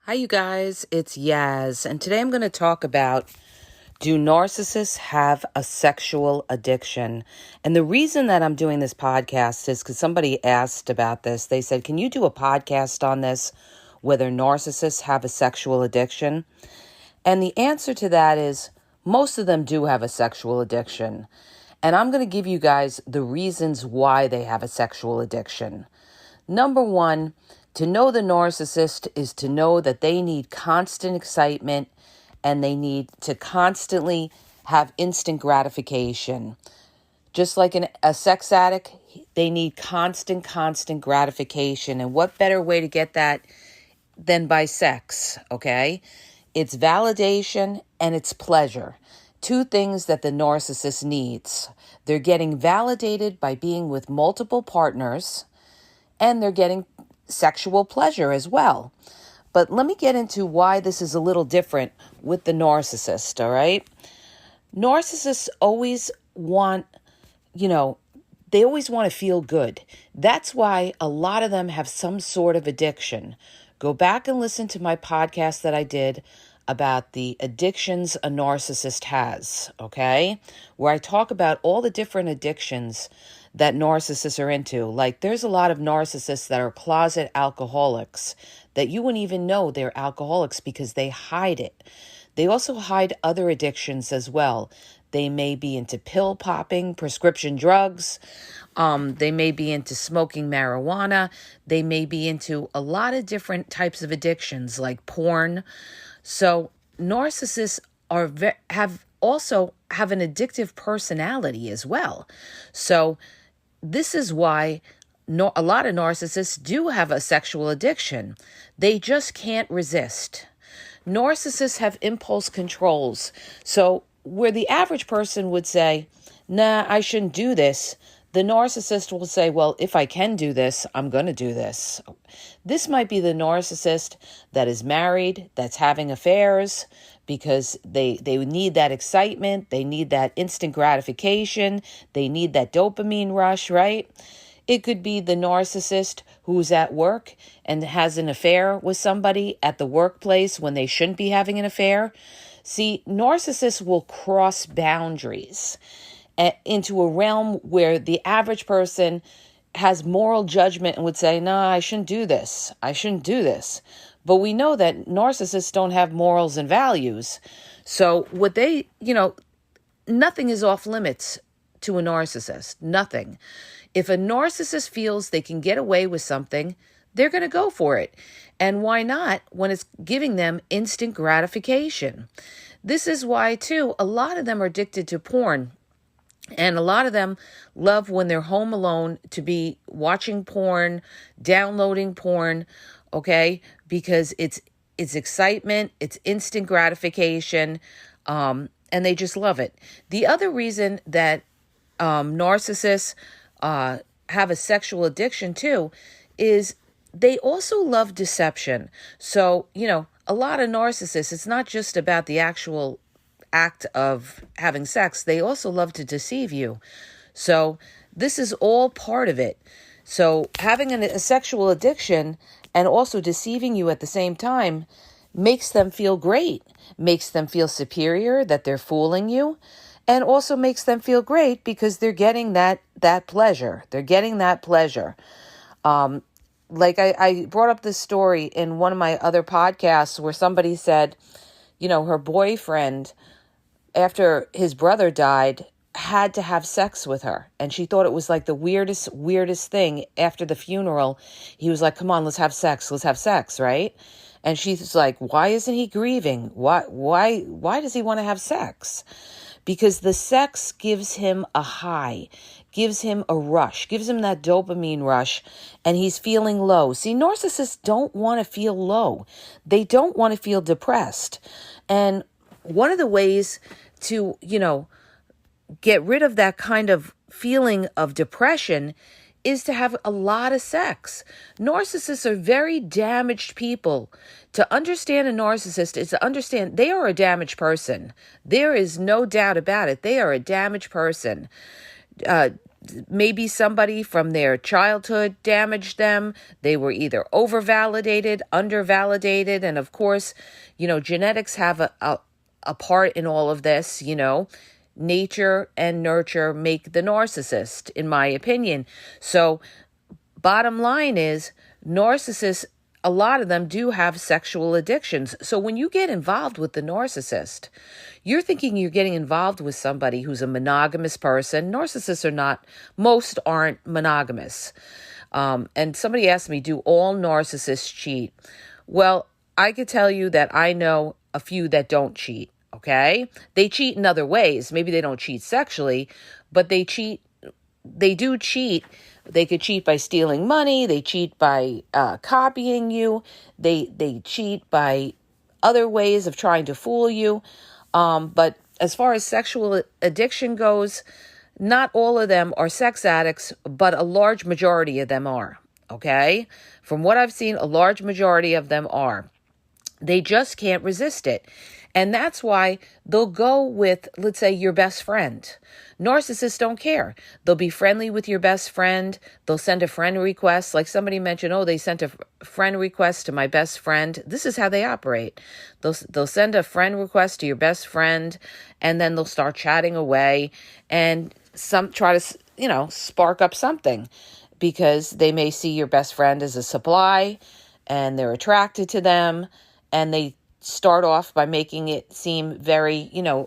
Hi, you guys. It's Yaz, and today I'm going to talk about, do narcissists have a sexual addiction? And the reason that I'm doing this podcast is because somebody asked about this. They said, can you do a podcast on this, whether narcissists have a sexual addiction? And the answer to that is most of them do have a sexual addiction. And I'm going to give you guys the reasons why they have a sexual addiction. Number one, to know the narcissist is to know that they need constant excitement and they need to constantly have instant gratification. Just like a sex addict, they need constant gratification. And what better way to get that than by sex, okay? It's validation and it's pleasure. Two things that the narcissist needs. They're getting validated by being with multiple partners, and they're getting sexual pleasure as well. But let me get into why this is a little different with the narcissist, all right? Narcissists always want, they always want to feel good. That's why a lot of them have some sort of addiction. Go back and listen to my podcast that I did about the addictions a narcissist has, okay? Where I talk about all the different addictions that narcissists are into. Like, there's a lot of narcissists that are closet alcoholics that you wouldn't even know they're alcoholics because they hide it. They also hide other addictions as well. They may be into pill popping, prescription drugs. They may be into smoking marijuana. They may be into a lot of different types of addictions like porn. So narcissists have an addictive personality as well. So this is why a lot of narcissists do have a sexual addiction. They just can't resist. Narcissists have impulse controls. So where the average person would say, nah, I shouldn't do this, the narcissist will say, well, if I can do this, I'm going to do this. This might be the narcissist that is married, that's having affairs, because they need that excitement, they need that instant gratification, they need that dopamine rush, right? It could be the narcissist who's at work and has an affair with somebody at the workplace when they shouldn't be having an affair. See, narcissists will cross boundaries into a realm where the average person has moral judgment and would say, no, I shouldn't do this. I shouldn't do this. But we know that narcissists don't have morals and values. So nothing is off limits to a narcissist. Nothing. If a narcissist feels they can get away with something, they're going to go for it. And why not when it's giving them instant gratification? This is why, too, a lot of them are addicted to porn. And a lot of them love when they're home alone to be watching porn, downloading porn, okay? Because it's excitement, it's instant gratification, and they just love it. The other reason that narcissists have a sexual addiction too is they also love deception. So, a lot of narcissists, it's not just about the actual act of having sex. They also love to deceive you. So this is all part of it. So having a sexual addiction and also deceiving you at the same time makes them feel great, makes them feel superior that they're fooling you, and also makes them feel great because they're getting that pleasure. They're getting that pleasure. Like I brought up this story in one of my other podcasts where somebody said, her boyfriend, after his brother died, had to have sex with her. And she thought it was like the weirdest thing. After the funeral, he was like, come on, let's have sex, right? And she's like, why isn't he grieving? Why does he want to have sex? Because the sex gives him a high, gives him a rush, gives him that dopamine rush, and he's feeling low. See, narcissists don't want to feel low. They don't want to feel depressed. And one of the ways to, get rid of that kind of feeling of depression is to have a lot of sex. Narcissists are very damaged people. To understand a narcissist is to understand they are a damaged person. There is no doubt about it. They are a damaged person. maybe somebody from their childhood damaged them. They were either overvalidated, undervalidated, and of course, genetics have a part in all of this. Nature and nurture make the narcissist, in my opinion. So bottom line is, narcissists, a lot of them do have sexual addictions. So when you get involved with the narcissist, you're thinking you're getting involved with somebody who's a monogamous person. Narcissists are not, most aren't monogamous. And somebody asked me, do all narcissists cheat? Well, I could tell you that I know a few that don't cheat, okay? They cheat in other ways. Maybe they don't cheat sexually, but they do cheat. They could cheat by stealing money. They cheat by copying you. They cheat by other ways of trying to fool you. But as far as sexual addiction goes, not all of them are sex addicts, but a large majority of them are. Okay? From what I've seen, a large majority of them are. They just can't resist it. And that's why they'll go with, let's say, your best friend. Narcissists don't care. They'll be friendly with your best friend. They'll send a friend request. Like somebody mentioned, they sent a friend request to my best friend. This is how they operate. They'll send a friend request to your best friend, and then they'll start chatting away and try to, spark up something, because they may see your best friend as a supply and they're attracted to them, and they start off by making it seem very, very,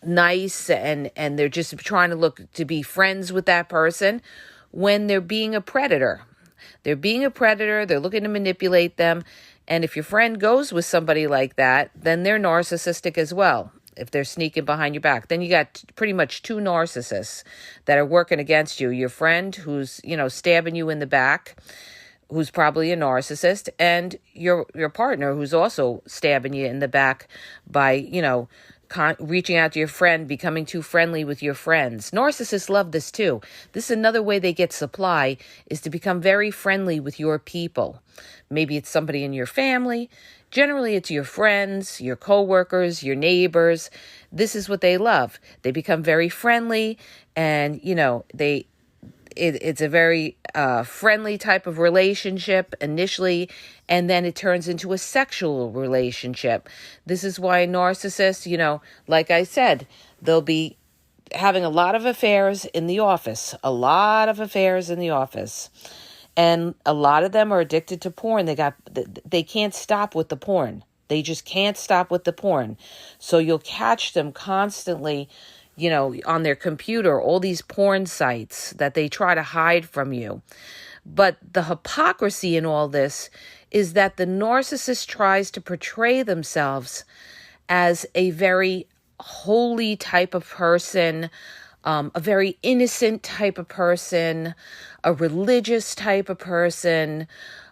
nice, and they're just trying to look to be friends with that person when they're being a predator. They're being a predator. They're looking to manipulate them. And if your friend goes with somebody like that, then they're narcissistic as well. If they're sneaking behind your back, then you got pretty much two narcissists that are working against you. Your friend who's, stabbing you in the back, who's probably a narcissist, and your partner who's also stabbing you in the back by, reaching out to your friend, becoming too friendly with your friends. Narcissists love this too. This is another way they get supply, is to become very friendly with your people. Maybe it's somebody in your family. Generally, it's your friends, your coworkers, your neighbors. This is what they love. They become very friendly, and, it's a very friendly type of relationship initially, and then it turns into a sexual relationship. This is why narcissists, like I said, they'll be having a lot of affairs in the office, And a lot of them are addicted to porn. They can't stop with the porn. They just can't stop with the porn. So you'll catch them constantly, on their computer, all these porn sites that they try to hide from you. But the hypocrisy in all this is that the narcissist tries to portray themselves as a very holy type of person, a very innocent type of person, a religious type of person,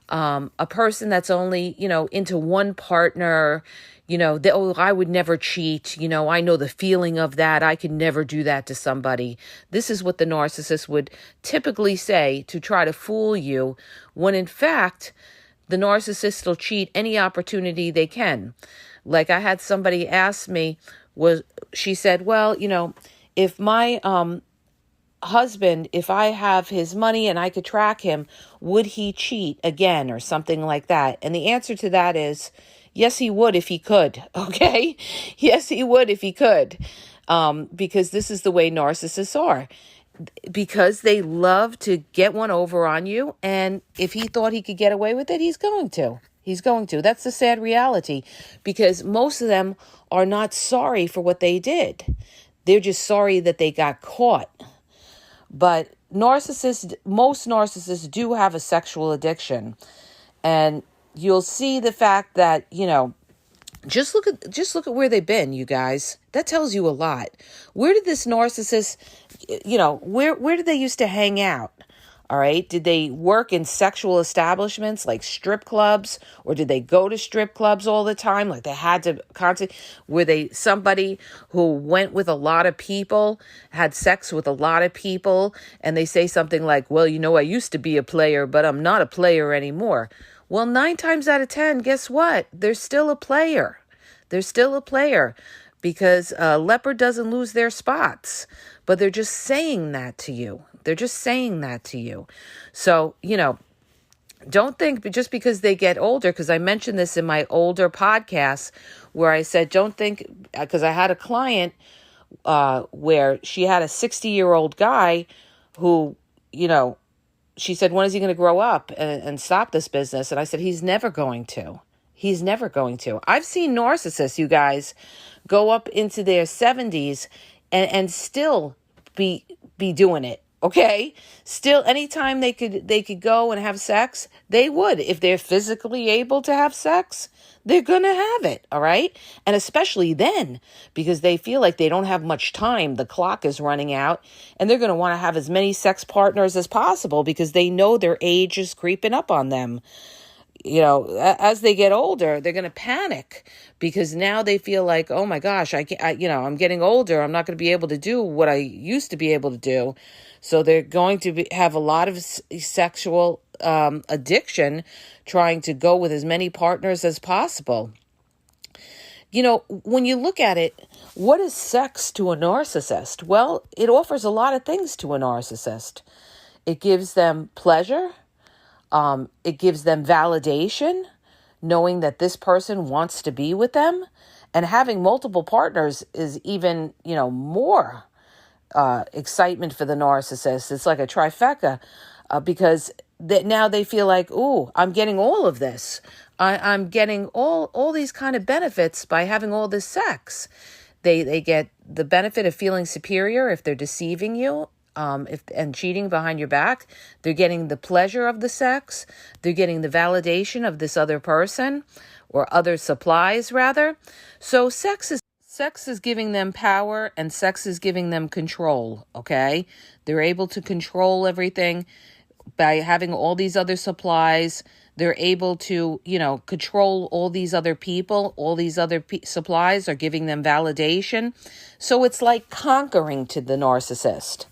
a person that's only, into one partner. I would never cheat. I know the feeling of that. I could never do that to somebody. This is what the narcissist would typically say to try to fool you, when in fact, the narcissist will cheat any opportunity they can. Like I had somebody ask me, she said, well, if my husband, if I have his money and I could track him, would he cheat again or something like that? And the answer to that is, yes, he would if he could, okay? Yes, he would if he could, because this is the way narcissists are, because they love to get one over on you, and if he thought he could get away with it, he's going to. That's the sad reality, because most of them are not sorry for what they did. They're just sorry that they got caught. But most narcissists do have a sexual addiction, and you'll see the fact that, just look at where they've been, you guys. That tells you a lot. Where did this narcissist, where did they used to hang out? All right. Did they work in sexual establishments like strip clubs, or did they go to strip clubs all the time? Like they had to were they somebody who went with a lot of people, had sex with a lot of people, and they say something like, well, I used to be a player, but I'm not a player anymore. Well, 9 times out of 10, guess what? They're still a player. because a leopard doesn't lose their spots, but they're just saying that to you. They're just saying that to you. So, don't think just because they get older, because I mentioned this in my older podcasts where I said, don't think, because I had a client where she had a 60-year-old guy who, she said, when is he going to grow up and stop this business? And I said, he's never going to. He's never going to. I've seen narcissists, you guys, go up into their 70s and still be doing it. Okay? Still, anytime they could go and have sex, they would. If they're physically able to have sex, they're going to have it, all right? And especially then, because they feel like they don't have much time. The clock is running out, and they're going to want to have as many sex partners as possible because they know their age is creeping up on them. As they get older, they're going to panic because now they feel like, oh my gosh, I'm getting older. I'm not going to be able to do what I used to be able to do. So they're going to have a lot of sexual addiction, trying to go with as many partners as possible. When you look at it, what is sex to a narcissist? Well, it offers a lot of things to a narcissist. It gives them pleasure. It gives them validation, knowing that this person wants to be with them. And having multiple partners is even, more excitement for the narcissist. It's like a trifecta because now they feel like, ooh, I'm getting all of this. I'm getting all these kind of benefits by having all this sex. They get the benefit of feeling superior if they're deceiving you. And cheating behind your back. They're getting the pleasure of the sex. They're getting the validation of this other person or other supplies, rather. So sex is giving them power, and sex is giving them control, okay? They're able to control everything by having all these other supplies. They're able to, control all these other people. All these other supplies are giving them validation. So it's like conquering to the narcissist.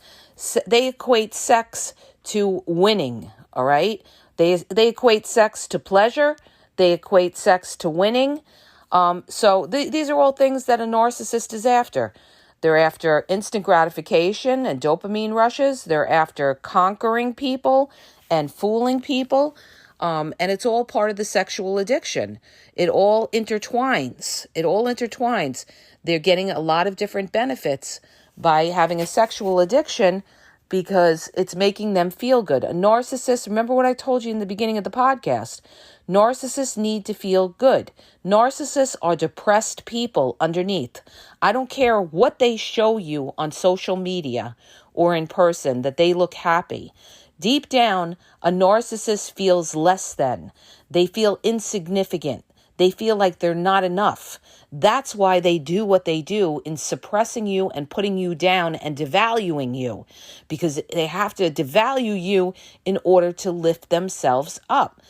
They equate sex to winning, all right? They equate sex to pleasure. They equate sex to winning. So these are all things that a narcissist is after. They're after instant gratification and dopamine rushes. They're after conquering people and fooling people. And it's all part of the sexual addiction. It all intertwines. They're getting a lot of different benefits by having a sexual addiction because it's making them feel good. A narcissist, remember what I told you in the beginning of the podcast, narcissists need to feel good. Narcissists are depressed people underneath. I don't care what they show you on social media or in person that they look happy. Deep down, a narcissist feels less than. They feel insignificant. They feel like they're not enough. That's why they do what they do in suppressing you and putting you down and devaluing you, because they have to devalue you in order to lift themselves up.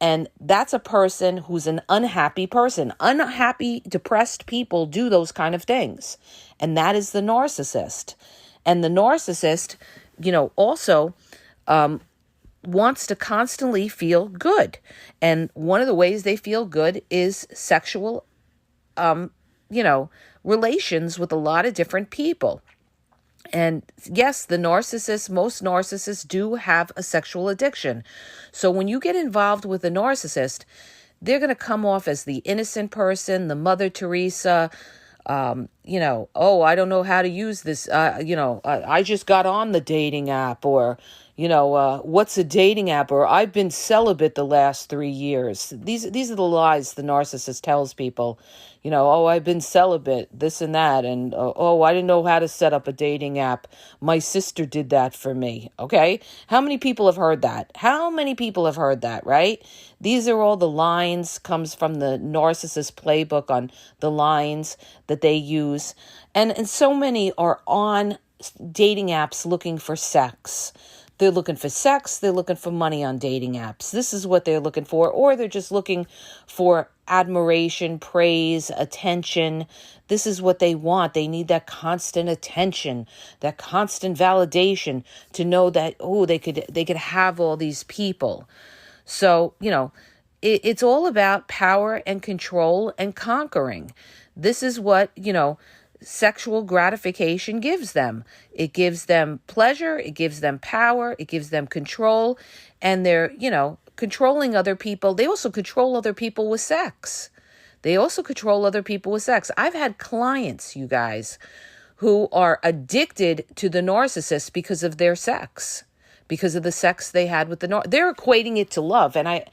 And that's a person who's an unhappy person. Unhappy, depressed people do those kind of things. And that is the narcissist. And the narcissist, also wants to constantly feel good. And one of the ways they feel good is sexual, relations with a lot of different people. And yes, most narcissists do have a sexual addiction. So when you get involved with a narcissist, they're going to come off as the innocent person, the Mother Teresa, oh, I don't know how to use this. I just got on the dating app, or, what's a dating app? Or I've been celibate the last 3 years. These are the lies the narcissist tells people. Oh, I've been celibate, this and that. And, I didn't know how to set up a dating app. My sister did that for me. Okay. How many people have heard that? Right? These are all the lines, comes from the narcissist playbook on the lines that they use. And so many are on dating apps looking for sex. They're looking for sex. They're looking for money on dating apps. This is what they're looking for. Or they're just looking for admiration, praise, attention. This is what they want. They need that constant attention, that constant validation to know that, they could have all these people. So, it's all about power and control and conquering. This is what, sexual gratification gives them. It gives them pleasure, it gives them power, it gives them control, and they're, controlling other people. They also control other people with sex. I've had clients, you guys, who are addicted to the narcissist because of their sex, because of the sex they had with they're equating it to love. And I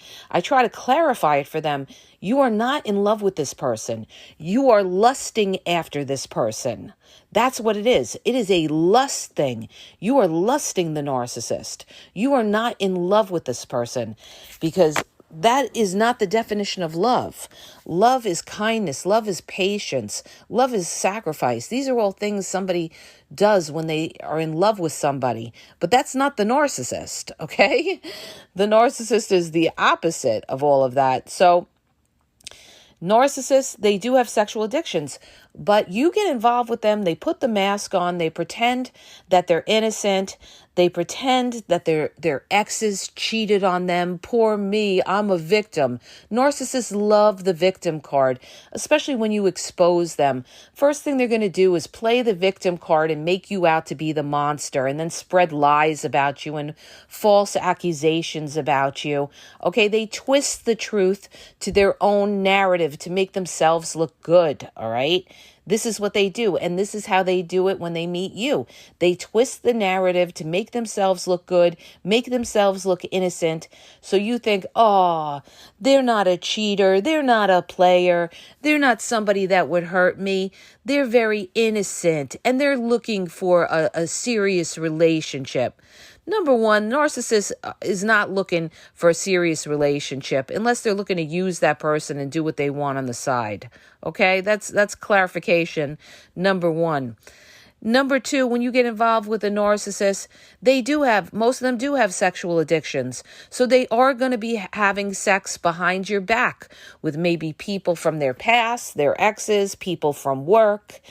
try to clarify it for them. You are not in love with this person. You are lusting after this person. That's what it is. It is a lust thing. You are lusting the narcissist. You are not in love with this person, because that is not the definition of love. Love is kindness. Love is patience. Love is sacrifice. These are all things somebody does when they are in love with somebody. But that's not the narcissist, okay? The narcissist is the opposite of all of that. So narcissists, they do have sexual addictions, but you get involved with them. They put the mask on. They pretend that they're innocent. They pretend that their exes cheated on them. Poor me, I'm a victim. Narcissists love the victim card, especially when you expose them. First thing they're going to do is play the victim card and make you out to be the monster, and then spread lies about you and false accusations about you. Okay, they twist the truth to their own narrative to make themselves look good, all right? This is what they do, and this is how they do it when they meet you. They twist the narrative to make themselves look good, make themselves look innocent, so you think, oh, they're not a cheater, they're not a player, they're not somebody that would hurt me, they're very innocent, and they're looking for a serious relationship. Number one, narcissist is not looking for a serious relationship unless they're looking to use that person and do what they want on the side. Okay, that's clarification. Number one. Number two, when you get involved with a narcissist, most of them do have sexual addictions. So they are going to be having sex behind your back with maybe people from their past, their exes, people from work,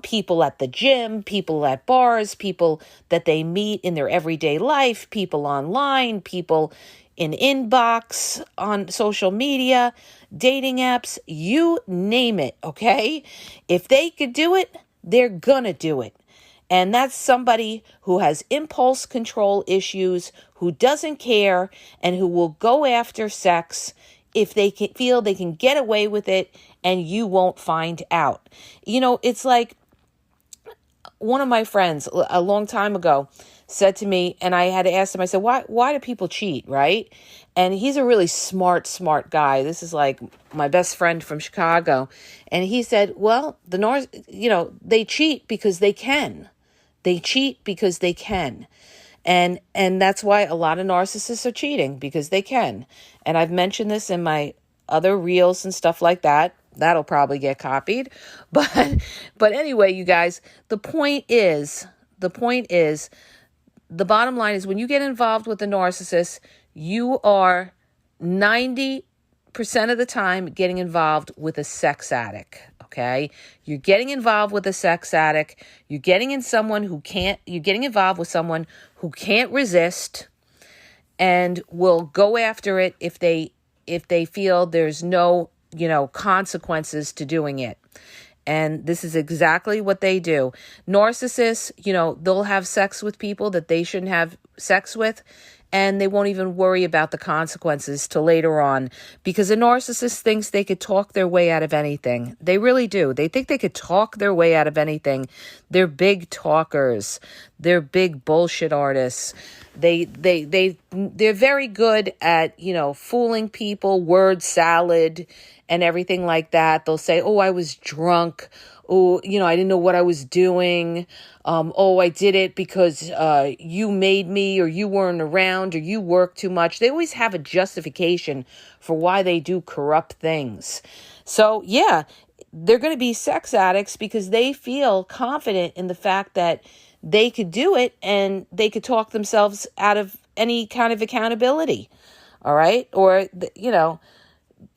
people at the gym, people at bars, people that they meet in their everyday life, people online, people in inbox, on social media, dating apps, you name it, okay? If they could do it, they're gonna do it. And that's somebody who has impulse control issues, who doesn't care, and who will go after sex if they feel they can get away with it and you won't find out. It's like one of my friends a long time ago said to me, and I had to ask him, I said, why do people cheat, right? And he's a really smart guy. This is like my best friend from Chicago. And he said, well, they cheat because they can. They cheat because they can. And that's why a lot of narcissists are cheating, because they can. And I've mentioned this in my other reels and stuff like that. That'll probably get copied. But anyway, you guys, the point is, the bottom line is, when you get involved with a narcissist, you are 90% of the time getting involved with a sex addict, okay? You're getting involved with a sex addict. You're getting involved with someone who can't resist and will go after it if they feel there's no, consequences to doing it. And this is exactly what they do. Narcissists, they'll have sex with people that they shouldn't have sex with, and they won't even worry about the consequences till later on, because a narcissist thinks they could talk their way out of anything. They really do. They think they could talk their way out of anything. They're big talkers. They're big bullshit artists. They're very good at, fooling people, word salad and everything like that. They'll say, oh, I was drunk. Oh, I didn't know what I was doing. I did it because you made me, or you weren't around, or you worked too much. They always have a justification for why they do corrupt things. So, yeah, they're going to be sex addicts because they feel confident in the fact that they could do it and they could talk themselves out of any kind of accountability. All right? Or,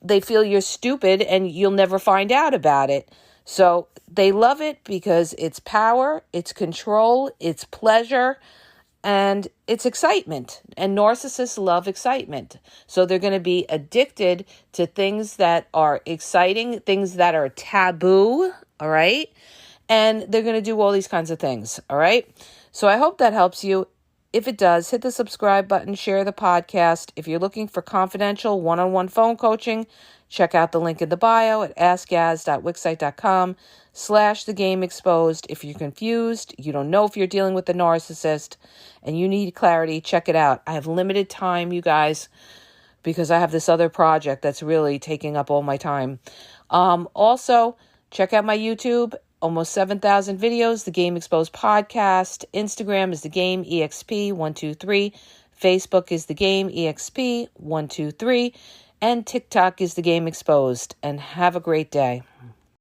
they feel you're stupid and you'll never find out about it. So they love it because it's power, it's control, it's pleasure, And it's excitement. And narcissists love excitement. So they're going to be addicted to things that are exciting, things that are taboo, all right? And they're going to do all these kinds of things, all right? So I hope that helps you. If it does, hit the subscribe button, share the podcast. If you're looking for confidential one-on-one phone coaching, check out the link in the bio at askgaz.wixsite.com/thegameexposed. If you're confused, you don't know if you're dealing with a narcissist, and you need clarity, check it out. I have limited time, you guys, because I have this other project that's really taking up all my time. Also, check out my YouTube. Almost 7,000 videos, The Game Exposed podcast. Instagram is The Game EXP123. Facebook is The Game EXP123. And TikTok is The Game Exposed. And have a great day.